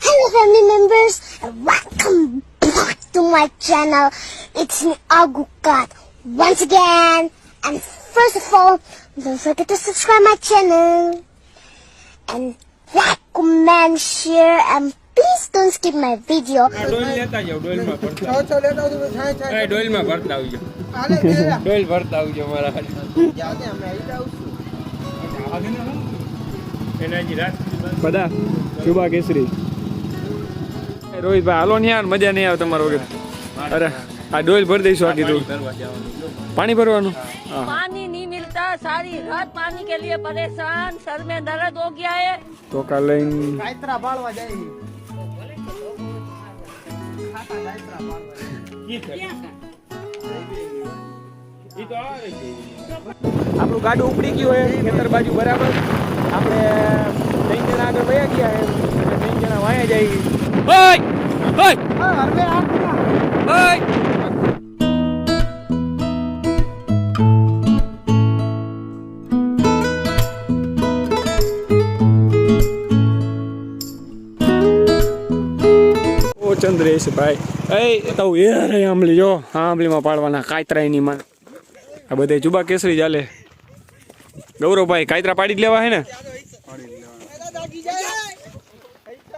Hello family members and welcome back to my channel. It's me Agukat once again, and first of all, don't forget to subscribe my channel and like, comment, share, and please don't skip my video. ડોલ લેતા જાવ ડોલ માં ભરતા એ ડોલ માં ભરતા આવજો ડોલ ભરતા આવજો મારા એનાજી રાત બધા શુભા કેસરી રોહિતભાઈ હાલો ને યાર મજા નહીં આવે તમારો વગર અરે આ ડોલ ભરી દઈશું આખી તો પાણી ભરવાનું पानी नहीं मिलता, सारी रात पानी के लिए परेशान, सर में दर्द हो गया है। તો કાલ લઈને આપણું ગાડું ઉપડી ગયું હોય ખેતર બાજુ બરાબર આપણે 3 જણા આગળ વયા ગયા હે અને 3 જણા વાયા જાય ચંદ્રેશ ભાઈ એ તો યાર આંબલી જો આંબલીમાં પાડવાના કાયતરાની માં આ બધે જુબા કેસરી ચાલે ગૌરવભાઈ કાયતરા પાડી જ લેવા હે ને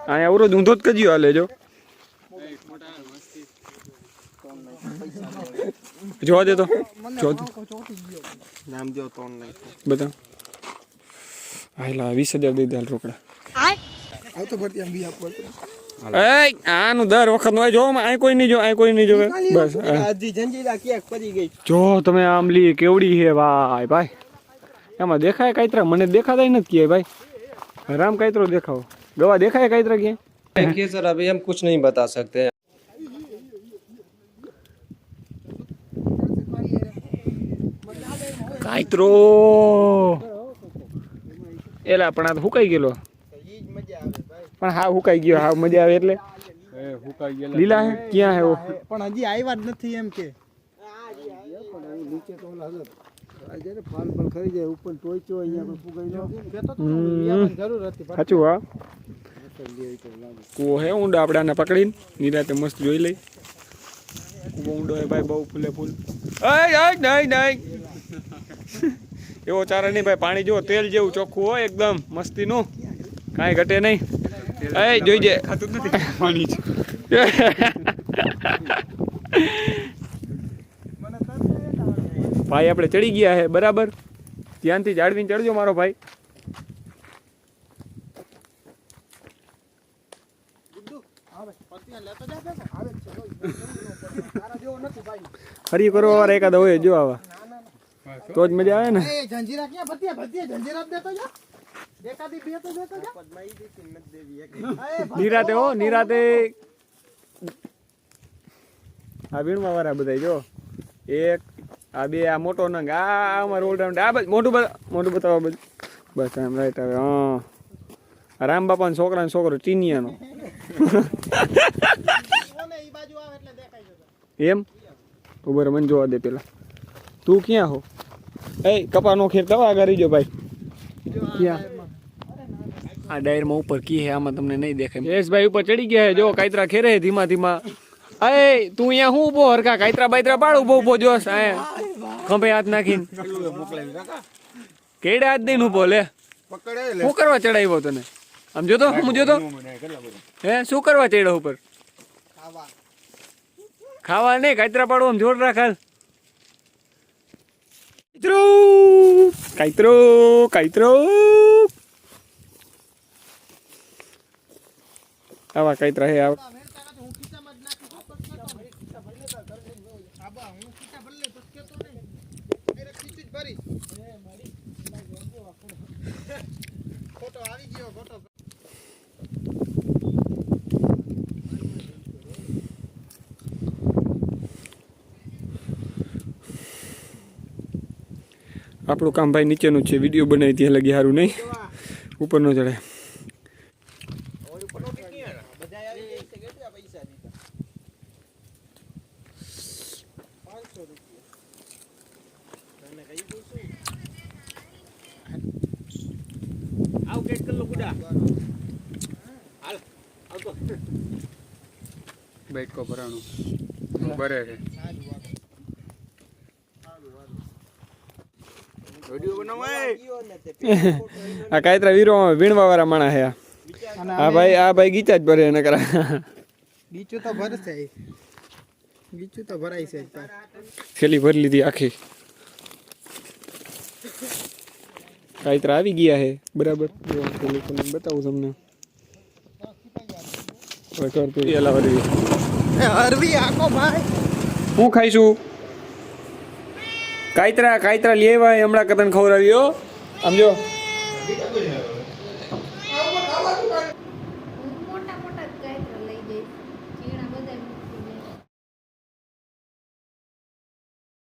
અહીંયા અવરોધ ઊંધો જ કજ્યો હાલે જો જોવા દે તો જો નામ જો તોન નહીં બધા હાલા 20000 દઈ દે હાલ રોકડા આવ તો ભરતી આમ બી આપવા એ આનું દર વખત નો જો આ કોઈ નહીં જો આ કોઈ નહીં જોવે બસ આજી જંજીરા ક્યાંક પડી ગઈ જો તમે આમલી કેવડી હે ભાઈ ભાઈ એમાં દેખાય કાયતરા મને દેખાતા નથી કે ભાઈ રામ કાયતરો દેખાવો ગવા દેખાય કાયતરા કે देखिए सर अभी हम कुछ नहीं बता सकते કાયતરો એલા પણ આ હુકાઈ ગયેલો પણ હા હુકાઈ ગયો હા મજા આવે એટલે હુકાઈ ગયેલા લીલા હે ક્યાં હે ઓ પણ હજી આવ્યા જ નથી એમ કે સાચું હા કૂવો હે ઊંડો આપણે આને પકડીને નિરાતે મસ્ત જોઈ લઈ કૂવો ઊંડો હે ભાઈ બહુ ફૂલે ફૂલ નહીં એવો ચારે નહીં ભાઈ પાણી જો તેલ જેવું ચોખ્ખું હોય એકદમ મસ્તીનું કાંઈ ઘટે નહીં એ જોઈજે ખાતું નથી પાણી ભાઈ આપણે ચડી ગયા હે બરાબર ધ્યાનથી જાળવીને ચડજો મારો ભાઈ હરી કરવા વાળા એકાદા હોય જો આવા તો જ મજા આવે ને જંજીરા ક્યાં ભત્યા ભત્યા જંજીરા દેતો જા એકાદી બે તો દેતો જા નિરાતે હો નિરાતે આ વીણવા વાળા બધા જો એક આ બે આ મોટો નંગ આ અમારો ઓલરાઉન્ડ આ બસ મોટું બતાવો બધું બસ એમ રાઈટ હવે હા રામ બાપાનો છોકરો ટીનિયાનો એમ ઉભર મને જોવા દે પેલા તું ક્યાં હો એ કપાનો ખેર કવા કરી જો ભાઈ ક્યાં આ ડાયરમાં ઉપર કી હે આમાં તમને નહીં દેખાય યશભાઈ ઉપર ચડી ગયા હે જો કાયતરા ખેરે ધીમા ધીમા એ તું અહીંયા હું ઉભો હરકા કાયતરા બાયતરા પાડ ઉભો જોશ આ ખંભે હાથ નાખીને કેડે હાથ દઈને ઉભો લે શું કરવા ચડાવ્યો તને આમ જોતો હું જોતો હે શું કરવા ચડ્યો ઉપર ખાવા નહીં કાયતરા પાડો આમ જોર રાખ હાલ કાયતરો આવા કાયતરા હે આવા આપણું કામ ભાઈ નીચેનું છે વિડીયો બનાવી ત્યાં લગી સારું નહીં ઉપર ન ચડે બેટકો ભરાણું બરે છે આ કાયત્રા વીરો વીણવા વાળા માણા હે આ ભાઈ ગીચા જ ભરે એને કરા ગીચું તો ભરશે ગીચું તો ભરાય છે થેલી ભરી લીધી આખી કાયત્રા આવી ગયા હે બરાબર બતાવું તમને હરવી આખો ભાઈ હું ખાઈશું કાયત્રા લઈ આવ્યા હમણાં કતન ખવડાવ્યો આમ જો